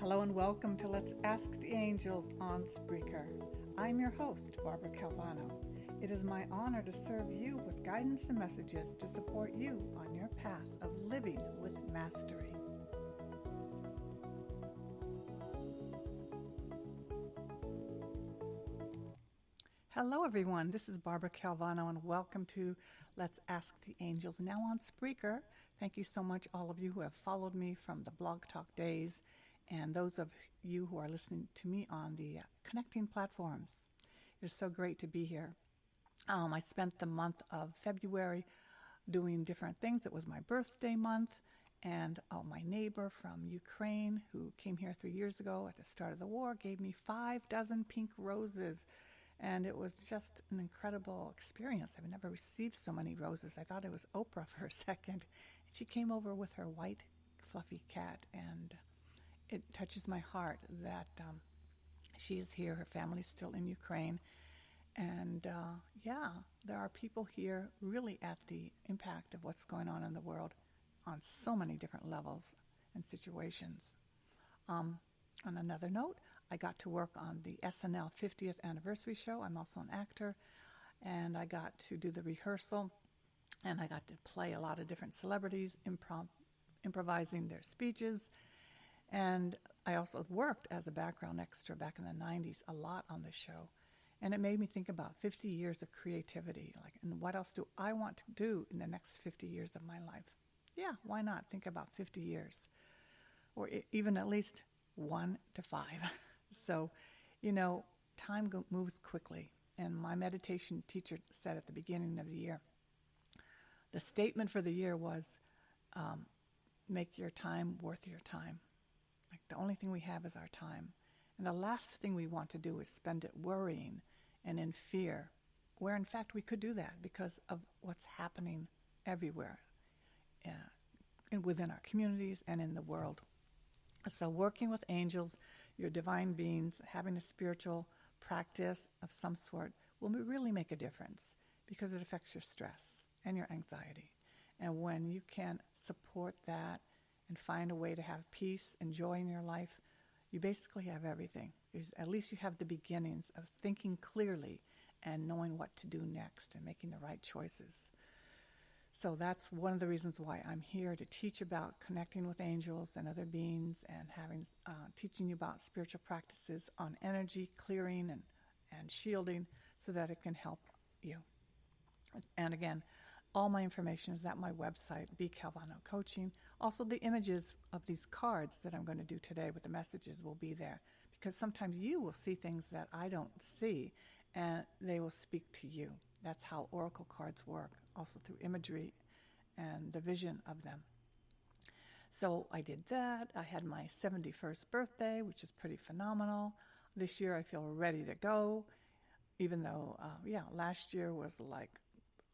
Hello and welcome to Let's Ask the Angels on Spreaker. I'm your host, Barbara Calvano. It is my honor to serve you with guidance and messages to support you on your path of living with mastery. Hello everyone, this is Barbara Calvano and welcome to Let's Ask the Angels, now on Spreaker. Thank you so much all of you who have followed me from the Blog Talk days and those of you who are listening to me on the connecting platforms. It is so great to be here. I spent the month of February doing different things. It was my birthday month, and my neighbor from Ukraine who came here 3 years ago at the start of the war gave me 5 dozen pink roses. And it was just an incredible experience. I've never received so many roses. I thought it was Oprah for a second. And she came over with her white, fluffy cat, and it touches my heart that she is here. Her family's still in Ukraine. And there are people here really at the impact of what's going on in the world on so many different levels and situations. On another note, I got to work on the SNL 50th anniversary show. I'm also an actor, and I got to do the rehearsal, and I got to play a lot of different celebrities, improvising their speeches. And I also worked as a background extra back in the 90s a lot on the show. And it made me think about 50 years of creativity. And what else do I want to do in the next 50 years of my life? Yeah, why not think about 50 years? Or even at least 1 to 5. So, time moves quickly. And my meditation teacher said at the beginning of the year, the statement for the year was, make your time worth your time. Like the only thing we have is our time. And the last thing we want to do is spend it worrying and in fear, where in fact we could do that because of what's happening everywhere, within our communities and in the world. So working with angels, your divine beings, having a spiritual practice of some sort will really make a difference because it affects your stress and your anxiety. And when you can support that and find a way to have peace and joy in your life, you basically have everything. At least you have the beginnings of thinking clearly and knowing what to do next and making the right choices. So that's one of the reasons why I'm here, to teach about connecting with angels and other beings and teaching you about spiritual practices on energy clearing and shielding so that it can help you. And again, all my information is at my website, B. Calvano Coaching. Also, the images of these cards that I'm going to do today with the messages will be there, because sometimes you will see things that I don't see, and they will speak to you. That's how oracle cards work, also through imagery and the vision of them. So I did that. I had my 71st birthday, which is pretty phenomenal. This year I feel ready to go, even though, last year was like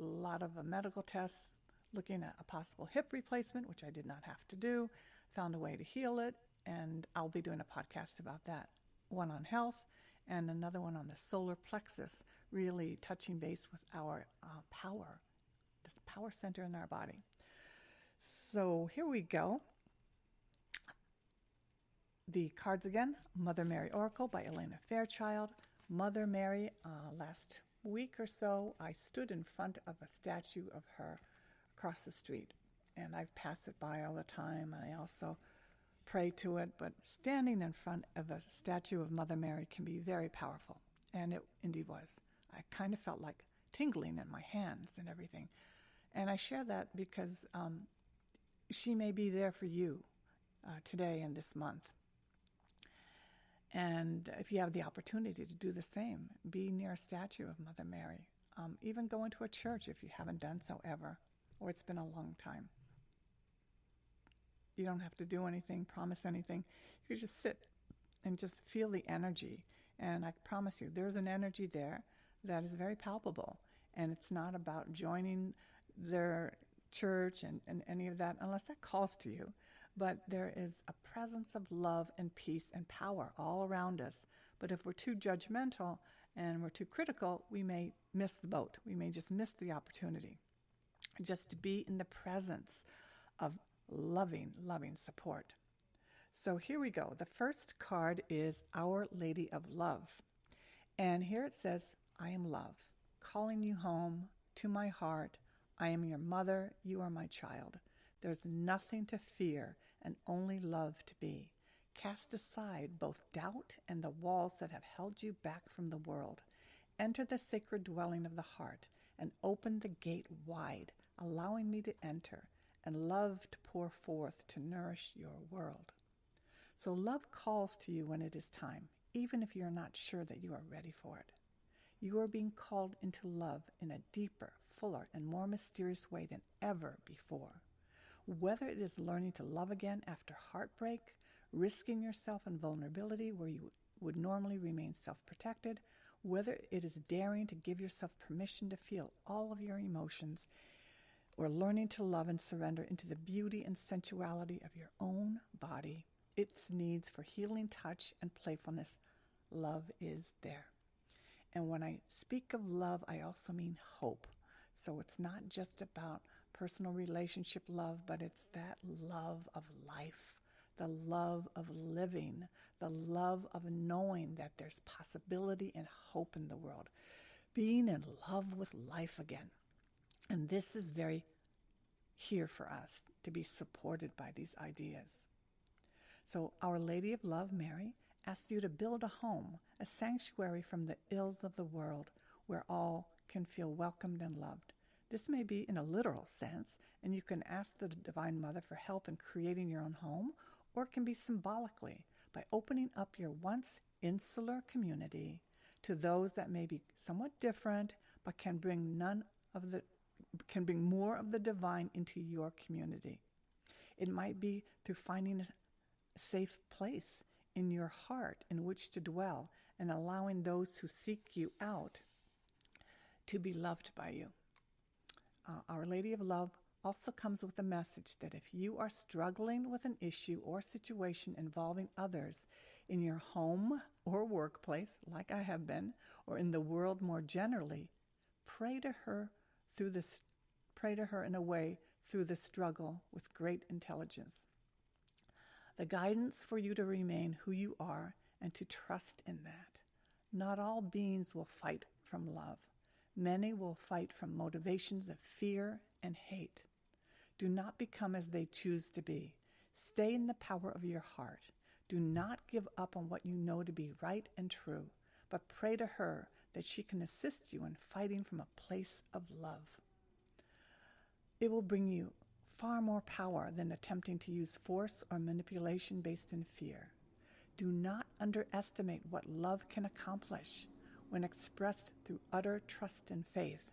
a lot of medical tests looking at a possible hip replacement, which I did not have to do. Found a way to heal it, and I'll be doing a podcast about that. One on health and another one on the solar plexus, really touching base with our power, this power center in our body. So here we go. The cards again, Mother Mary Oracle by Alana Fairchild. Mother Mary, last week or so, I stood in front of a statue of her across the street, and I've passed it by all the time, and I also pray to it, but standing in front of a statue of Mother Mary can be very powerful, and it indeed was. I kind of felt like tingling in my hands and everything, and I share that because she may be there for you today and this month. And if you have the opportunity to do the same, be near a statue of Mother Mary. Even go into a church if you haven't done so ever, or it's been a long time. You don't have to do anything, promise anything. You could just sit and just feel the energy. And I promise you, there's an energy there that is very palpable. And it's not about joining their church and any of that, unless that calls to you. But there is a presence of love and peace and power all around us. But if we're too judgmental and we're too critical, we may miss the boat. We may just miss the opportunity. Just to be in the presence of loving support. So here we go. The first card is Our Lady of Love. And here it says, I am love, calling you home to my heart. I am your mother. You are my child. There's nothing to fear and only love to be. Cast aside both doubt and the walls that have held you back from the world. Enter the sacred dwelling of the heart and open the gate wide, allowing me to enter and love to pour forth to nourish your world. So love calls to you when it is time, even if you're not sure that you are ready for it. You are being called into love in a deeper, fuller, and more mysterious way than ever before. Whether it is learning to love again after heartbreak, risking yourself in vulnerability where you would normally remain self-protected, whether it is daring to give yourself permission to feel all of your emotions, or learning to love and surrender into the beauty and sensuality of your own body, its needs for healing touch and playfulness, love is there. And when I speak of love, I also mean hope. So it's not just about personal relationship love, but it's that love of life, the love of living, the love of knowing that there's possibility and hope in the world, being in love with life again. And this is very here for us to be supported by these ideas. So Our Lady of Love, Mary, asks you to build a home, a sanctuary from the ills of the world where all can feel welcomed and loved. This may be in a literal sense, and you can ask the Divine Mother for help in creating your own home, or it can be symbolically by opening up your once insular community to those that may be somewhat different, but can bring more of the divine into your community. It might be through finding a safe place in your heart in which to dwell and allowing those who seek you out to be loved by you. Our Lady of Love also comes with a message that if you are struggling with an issue or situation involving others in your home or workplace, like I have been, or in the world more generally, pray to her in a way through the struggle with great intelligence. The guidance for you to remain who you are and to trust in that. Not all beings will fight from love. Many will fight from motivations of fear and hate. Do not become as they choose to be. Stay in the power of your heart. Do not give up on what you know to be right and true, but pray to her that she can assist you in fighting from a place of love. It will bring you far more power than attempting to use force or manipulation based in fear. Do not underestimate what love can accomplish when expressed through utter trust and faith.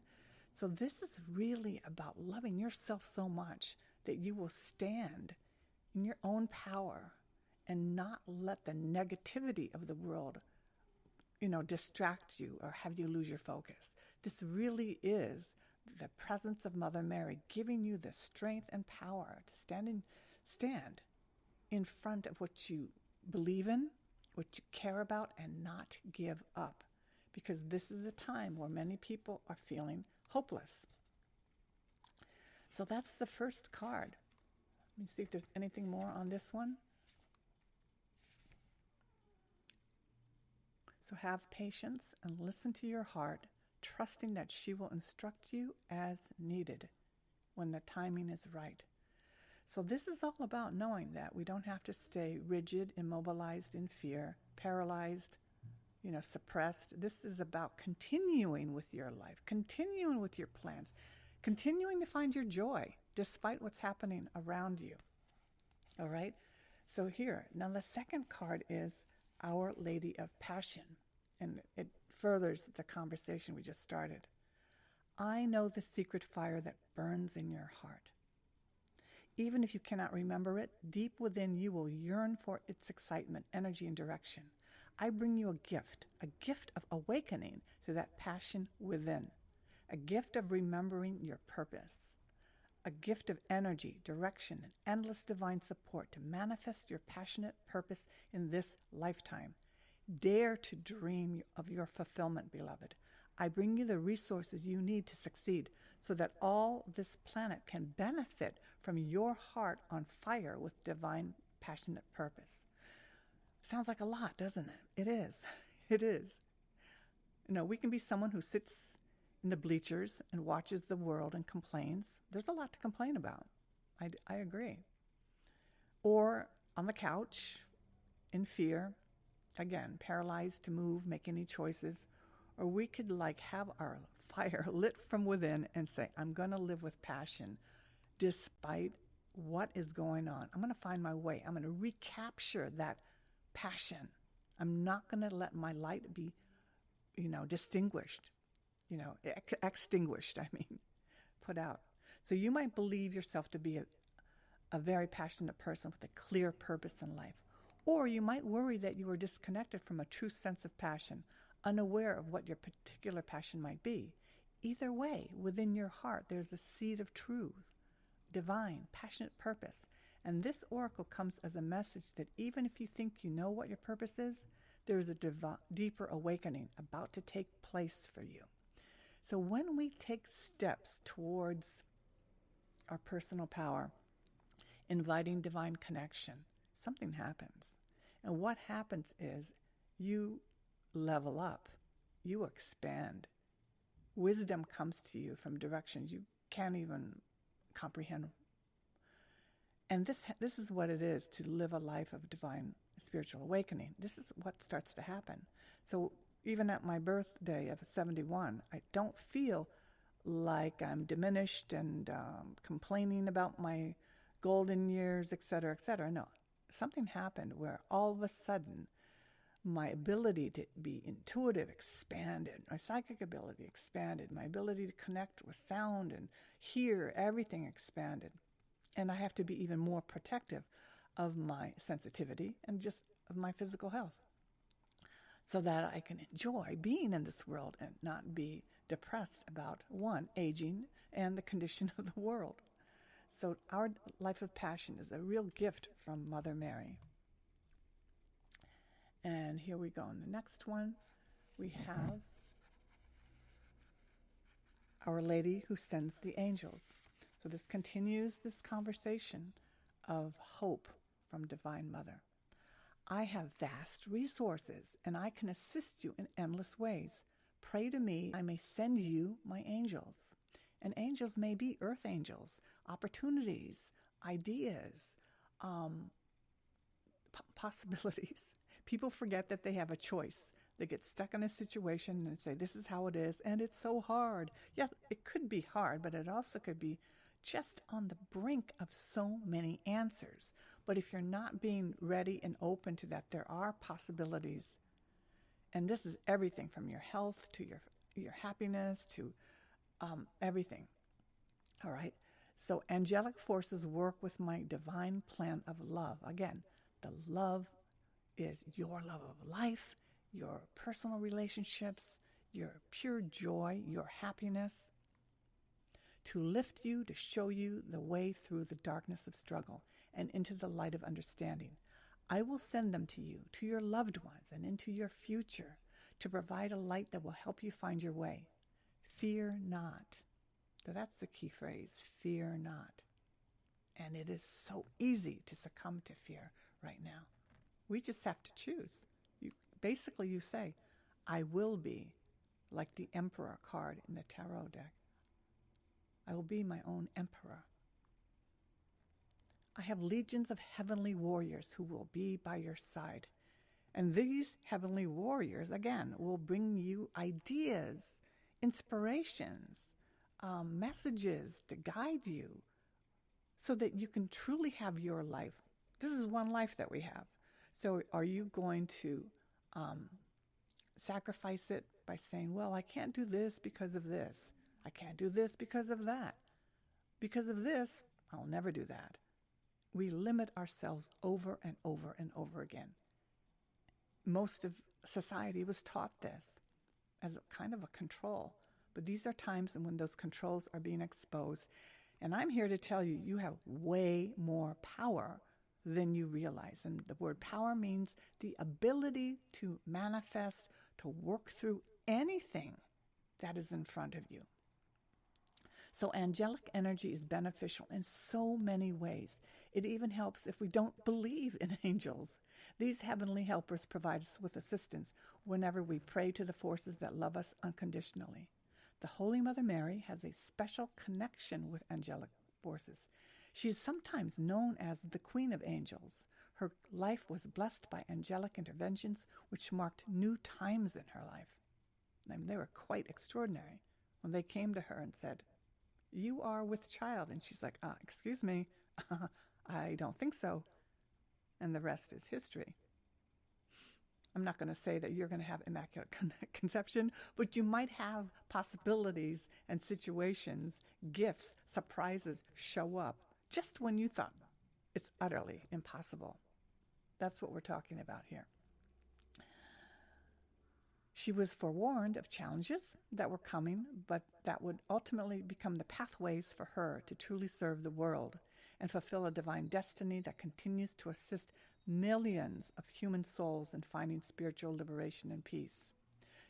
So this is really about loving yourself so much that you will stand in your own power and not let the negativity of the world, distract you or have you lose your focus. This really is the presence of Mother Mary giving you the strength and power to stand in front of what you believe in, what you care about, and not give up. Because this is a time where many people are feeling hopeless. So that's the first card. Let me see if there's anything more on this one. So have patience and listen to your heart, trusting that she will instruct you as needed when the timing is right. So this is all about knowing that we don't have to stay rigid, immobilized in fear, paralyzed, suppressed. This is about continuing with your life, continuing with your plans, continuing to find your joy despite what's happening around you. All right? So here, now the second card is Our Lady of Passion, and it furthers the conversation we just started. I know the secret fire that burns in your heart. Even if you cannot remember it, deep within you will yearn for its excitement, energy, and direction. I bring you a gift of awakening to that passion within, a gift of remembering your purpose, a gift of energy, direction, and endless divine support to manifest your passionate purpose in this lifetime. Dare to dream of your fulfillment, beloved. I bring you the resources you need to succeed so that all this planet can benefit from your heart on fire with divine passionate purpose. Sounds like a lot, doesn't it? It is. It is. We can be someone who sits in the bleachers and watches the world and complains. There's a lot to complain about. I agree. Or on the couch, in fear, again, paralyzed to move, make any choices. Or we could have our fire lit from within and say, I'm going to live with passion despite what is going on. I'm going to find my way. I'm going to recapture that passion. I'm not going to let my light be, distinguished, extinguished, put out. So you might believe yourself to be a very passionate person with a clear purpose in life. Or you might worry that you are disconnected from a true sense of passion, unaware of what your particular passion might be. Either way, within your heart, there's a seed of truth, divine, passionate purpose. And this oracle comes as a message that even if you think you know what your purpose is, there is a deeper awakening about to take place for you. So when we take steps towards our personal power, inviting divine connection, something happens. And what happens is you level up, you expand. Wisdom comes to you from directions you can't even comprehend. And this is what it is to live a life of divine spiritual awakening. This is what starts to happen. So even at my birthday of 71, I don't feel like I'm diminished and complaining about my golden years, et cetera, et cetera. No, something happened where all of a sudden my ability to be intuitive expanded, my psychic ability expanded, my ability to connect with sound and hear, everything expanded. And I have to be even more protective of my sensitivity and just of my physical health so that I can enjoy being in this world and not be depressed about, one, aging and the condition of the world. So our life of passion is a real gift from Mother Mary. And here we go. In the next one, we have Our Lady who sends the angels. So this continues this conversation of hope from Divine Mother. I have vast resources, and I can assist you in endless ways. Pray to me, I may send you my angels. And angels may be earth angels, opportunities, ideas, possibilities. People forget that they have a choice. They get stuck in a situation and say, this is how it is, and it's so hard. Yeah, it could be hard, but it also could be just on the brink of so many answers. But if you're not being ready and open to that, there are possibilities. And this is everything from your health to your happiness to everything. All right? So angelic forces work with my divine plan of love. Again, the love is your love of life, your personal relationships, your pure joy, your happiness, to lift you, to show you the way through the darkness of struggle and into the light of understanding. I will send them to you, to your loved ones, and into your future to provide a light that will help you find your way. Fear not. So that's the key phrase, fear not. And it is so easy to succumb to fear right now. We just have to choose. You say, I will be like the Emperor card in the tarot deck. I will be my own emperor. I have legions of heavenly warriors who will be by your side. And these heavenly warriors, again, will bring you ideas, inspirations, messages to guide you so that you can truly have your life. This is one life that we have. So are you going to sacrifice it by saying, well, I can't do this because of this. I can't do this because of that. Because of this, I'll never do that. We limit ourselves over and over and over again. Most of society was taught this as a kind of a control. But these are times when those controls are being exposed. And I'm here to tell you, you have way more power than you realize. And the word power means the ability to manifest, to work through anything that is in front of you. So angelic energy is beneficial in so many ways. It even helps if we don't believe in angels. These heavenly helpers provide us with assistance whenever we pray to the forces that love us unconditionally. The Holy Mother Mary has a special connection with angelic forces. She is sometimes known as the Queen of Angels. Her life was blessed by angelic interventions, which marked new times in her life. I mean, they were quite extraordinary when they came to her and said, "You are with child." And she's like, excuse me, I don't think so. And the rest is history. I'm not going to say that you're going to have immaculate conception, but you might have possibilities and situations, gifts, surprises show up just when you thought it's utterly impossible. That's what we're talking about here. She was forewarned of challenges that were coming, but that would ultimately become the pathways for her to truly serve the world and fulfill a divine destiny that continues to assist millions of human souls in finding spiritual liberation and peace.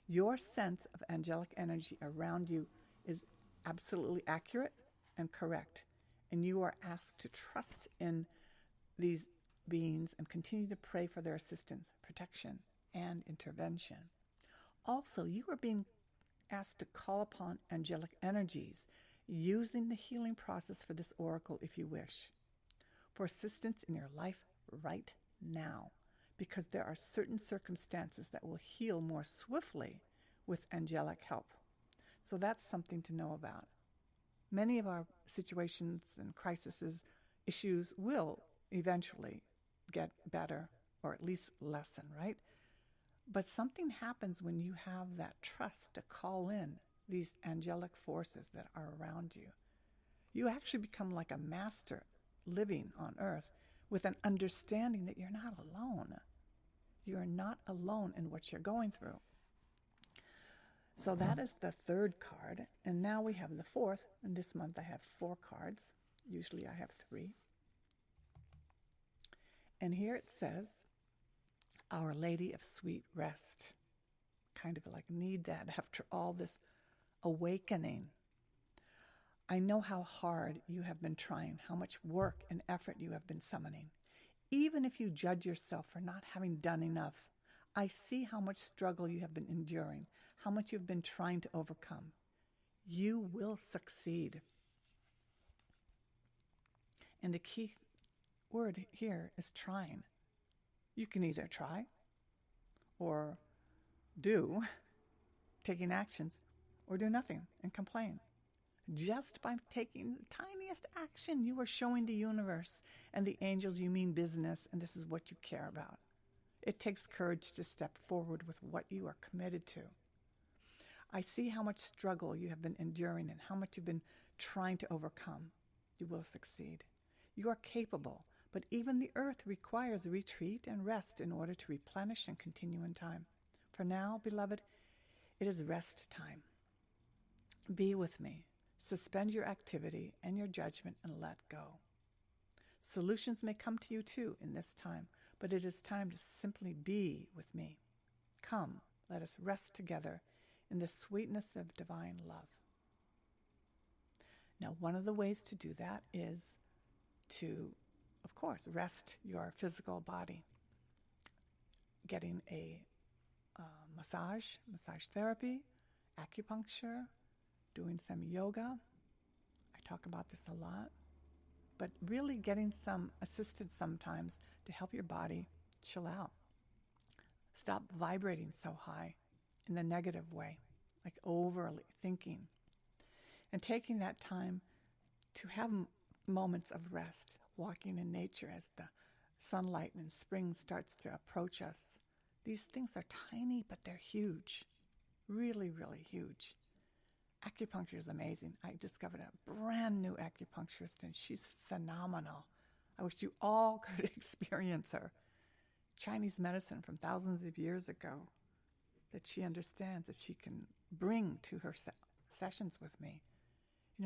Your sense of angelic energy around you is absolutely accurate and correct, and you are asked to trust in these beings and continue to pray for their assistance, protection, and intervention. Also, you are being asked to call upon angelic energies using the healing process for this oracle if you wish, for assistance in your life right now, because there are certain circumstances that will heal more swiftly with angelic help. So that's something to know about. Many of our situations and crises, issues will eventually get better or at least lessen, right? But something happens when you have that trust to call in these angelic forces that are around you. You actually become like a master living on earth with an understanding that you're not alone. You are not alone in what you're going through. So that is the third card. And now we have the fourth. And this month I have 4 cards. Usually I have 3. And here it says, Our Lady of Sweet Rest. Kind of like need that after all this awakening. I know how hard you have been trying, how much work and effort you have been summoning. Even if you judge yourself for not having done enough, I see how much struggle you have been enduring, how much you've been trying to overcome. You will succeed. And the key word here is trying. You can either try or do, taking actions, or do nothing and complain. Just by taking the tiniest action, you are showing the universe and the angels you mean business, and this is what you care about. It takes courage to step forward with what you are committed to. I see how much struggle you have been enduring and how much you've been trying to overcome. You will succeed. You are capable, but even the earth requires retreat and rest in order to replenish and continue in time. For now, beloved, it is rest time. Be with me. Suspend your activity and your judgment and let go. Solutions may come to you too in this time, but it is time to simply be with me. Come, let us rest together in the sweetness of divine love. Now, one of the ways to do that is to, of course, rest your physical body. Getting a massage therapy, acupuncture, doing some yoga. I talk about this a lot. But really getting some assistance sometimes to help your body chill out. Stop vibrating so high in the negative way, like overly thinking. And taking that time to have moments of rest, walking in nature as the sunlight in spring starts to approach us. These things are tiny, but they're huge. Really, really huge. Acupuncture is amazing. I discovered a brand new acupuncturist, and she's phenomenal. I wish you all could experience her. Chinese medicine from thousands of years ago that she understands, that she can bring to her sessions with me.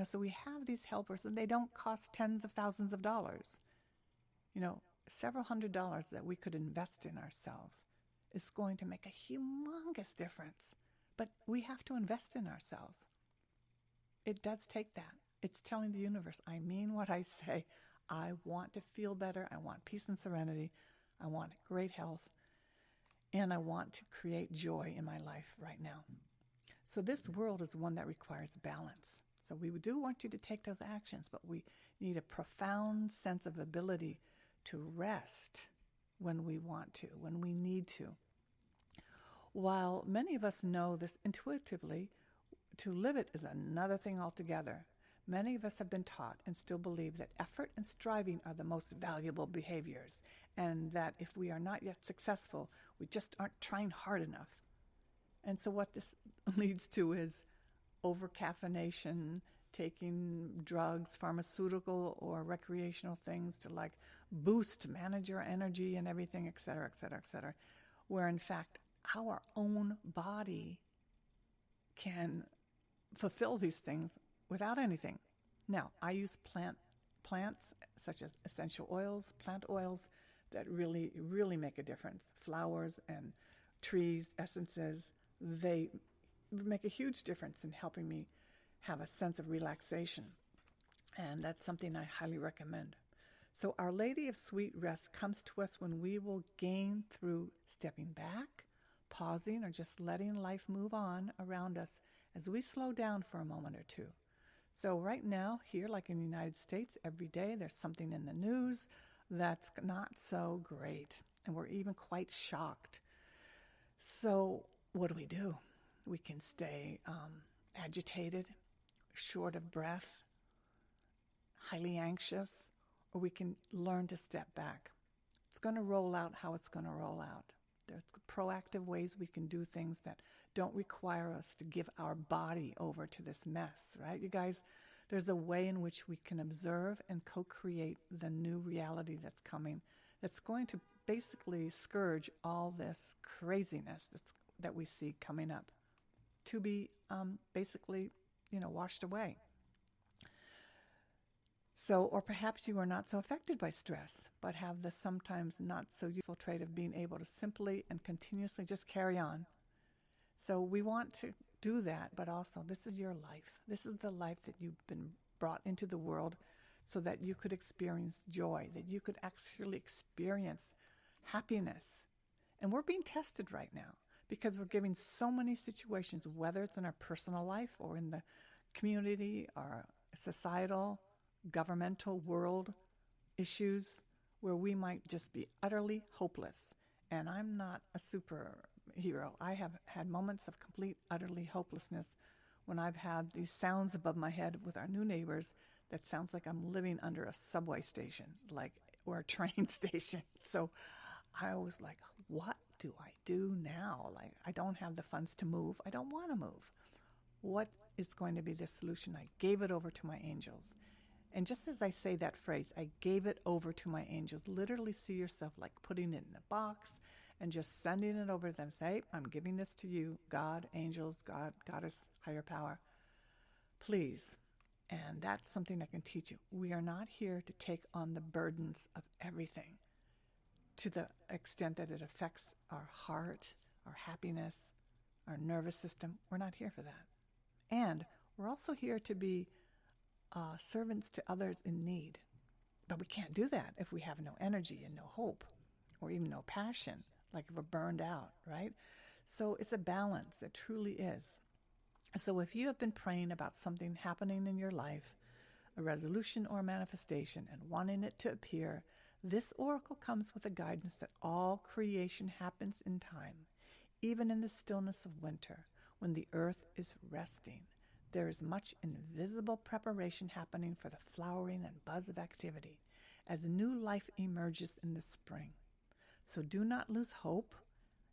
So we have these helpers, and they don't cost tens of thousands of dollars. Several $100s that we could invest in ourselves is going to make a humongous difference. But we have to invest in ourselves. It does take that. It's telling the universe, I mean what I say. I want to feel better. I want peace and serenity. I want great health. And I want to create joy in my life right now. So this world is one that requires balance. So we do want you to take those actions, but we need a profound sense of ability to rest when we want to, when we need to. While many of us know this intuitively, to live it is another thing altogether. Many of us have been taught and still believe that effort and striving are the most valuable behaviors, and that if we are not yet successful, we just aren't trying hard enough. And so what this leads to is over-caffeination, taking drugs, pharmaceutical or recreational things to like boost, manage your energy and everything, et cetera, et cetera, et cetera, where in fact our own body can fulfill these things without anything. Now, I use plants such as essential oils, plant oils that really, really make a difference. Flowers and trees, essences, they make a huge difference in helping me have a sense of relaxation. And that's something I highly recommend. So Our Lady of Sweet Rest comes to us when we will gain through stepping back, pausing, or just letting life move on around us as we slow down for a moment or two. So right now, here, like in the United States, every day there's something in the news that's not so great. And we're even quite shocked. So what do? We can stay agitated, short of breath, highly anxious, or we can learn to step back. It's going to roll out how it's going to roll out. There's proactive ways we can do things that don't require us to give our body over to this mess, right? You guys, there's a way in which we can observe and co-create the new reality that's coming, that's going to basically scourge all this craziness that we see coming up, to be basically, washed away. So, or perhaps you are not so affected by stress, but have the sometimes not so useful trait of being able to simply and continuously just carry on. So we want to do that, but also this is your life. This is the life that you've been brought into the world so that you could experience joy, that you could actually experience happiness. And we're being tested right now because we're giving so many situations, whether it's in our personal life or in the community or societal, governmental, world issues, where we might just be utterly hopeless. And I'm not a superhero. I have had moments of complete, utterly hopelessness when I've had these sounds above my head with our new neighbors that sounds like I'm living under a subway station, or a train station. So I was like, what do I do now? I don't have the funds to move. I don't want to move. What is going to be the solution? I gave it over to my angels. And just as I say that phrase, I gave it over to my angels, literally see yourself like putting it in a box and just sending it over to them. Say, I'm giving this to you, God, angels, God, Goddess, higher power. Please. And that's something I can teach you. We are not here to take on the burdens of everything to the extent that it affects our heart, our happiness, our nervous system. We're not here for that. And we're also here to be servants to others in need. But we can't do that if we have no energy and no hope or even no passion, like if we're burned out, right? So it's a balance. It truly is. So if you have been praying about something happening in your life, a resolution or a manifestation, and wanting it to appear, this oracle comes with a guidance that all creation happens in time, even in the stillness of winter, when the earth is resting. There is much invisible preparation happening for the flowering and buzz of activity as new life emerges in the spring. So do not lose hope,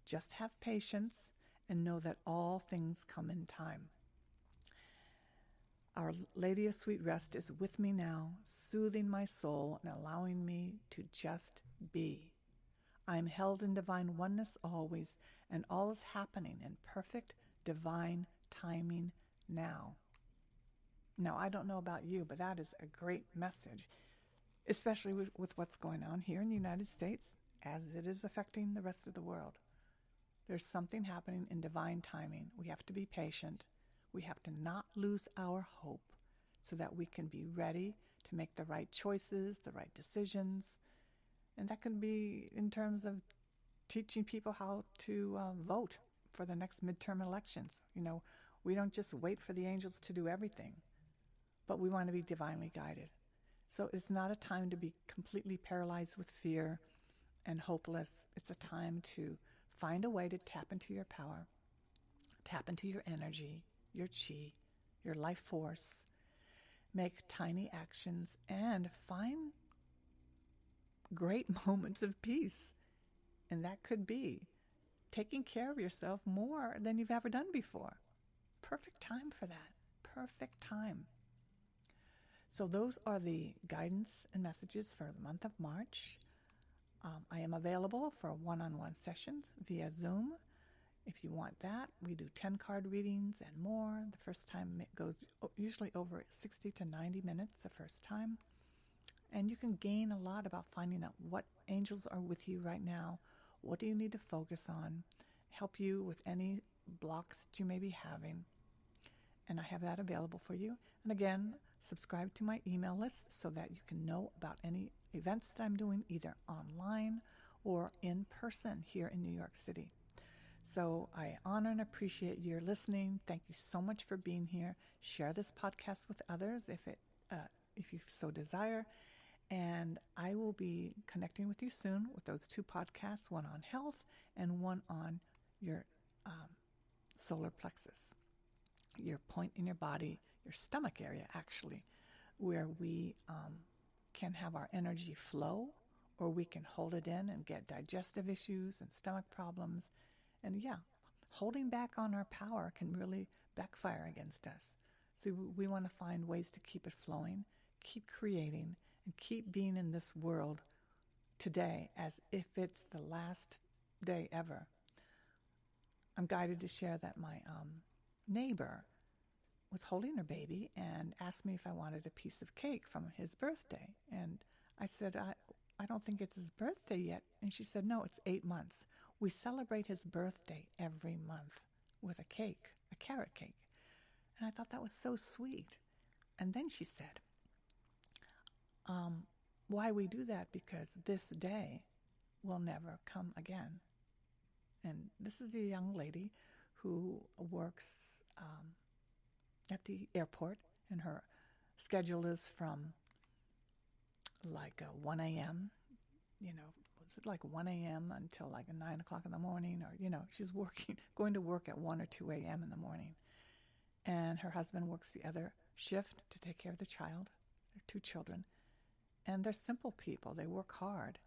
just have patience, and know that all things come in time. Our Lady of Sweet Rest is with me now, soothing my soul and allowing me to just be. I am held in divine oneness always, and all is happening in perfect divine timing now. Now, I don't know about you, but that is a great message, especially with what's going on here in the United States, as it is affecting the rest of the world. There's something happening in divine timing. We have to be patient. We have to not lose our hope so that we can be ready to make the right choices, the right decisions. And that can be in terms of teaching people how to vote for the next midterm elections. We don't just wait for the angels to do everything, but we want to be divinely guided. So it's not a time to be completely paralyzed with fear and hopeless. It's a time to find a way to tap into your power, tap into your energy, your chi, your life force, make tiny actions, and find great moments of peace. And that could be taking care of yourself more than you've ever done before. Perfect time for that. Perfect time. So those are the guidance and messages for the month of March. I am available for one-on-one sessions via Zoom. If you want that, we do 10-card readings and more. The first time it goes usually over 60 to 90 minutes the first time. And you can gain a lot about finding out what angels are with you right now. What do you need to focus on? Help you with any blocks that you may be having. And I have that available for you. And again, subscribe to my email list so that you can know about any events that I'm doing either online or in person here in New York City. So I honor and appreciate your listening. Thank you so much for being here. Share this podcast with others if you so desire. And I will be connecting with you soon with those 2 podcasts, one on health and one on your solar plexus, your point in your body, your stomach area actually, where we can have our energy flow, or we can hold it in and get digestive issues and stomach problems. And holding back on our power can really backfire against us. So we want to find ways to keep it flowing, keep creating, and keep being in this world today as if it's the last day ever. I'm guided to share that my neighbor was holding her baby and asked me if I wanted a piece of cake from his birthday. And I said, I don't think it's his birthday yet. And she said, no, it's 8 months. We celebrate his birthday every month with a cake, a carrot cake. And I thought that was so sweet. And then she said, why we do that? Because this day will never come again. And this is a young lady who works at the airport, and her schedule is from like 1 a.m., was it like 1 a.m. until like 9 o'clock in the morning, or, she's going to work at 1 or 2 a.m. in the morning. And her husband works the other shift to take care of the child, their 2 children. And they're simple people. They work hard.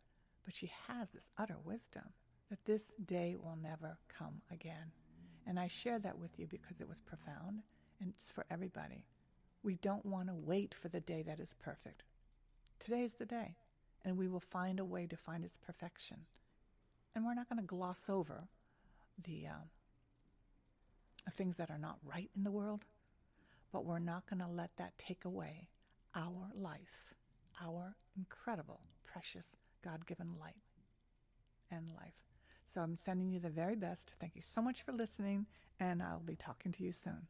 But she has this utter wisdom that this day will never come again. And I share that with you because it was profound, and it's for everybody. We don't want to wait for the day that is perfect. Today is the day, and we will find a way to find its perfection. And we're not going to gloss over the things that are not right in the world, but we're not going to let that take away our life, our incredible, precious, God-given light and life. So I'm sending you the very best. Thank you so much for listening, and I'll be talking to you soon.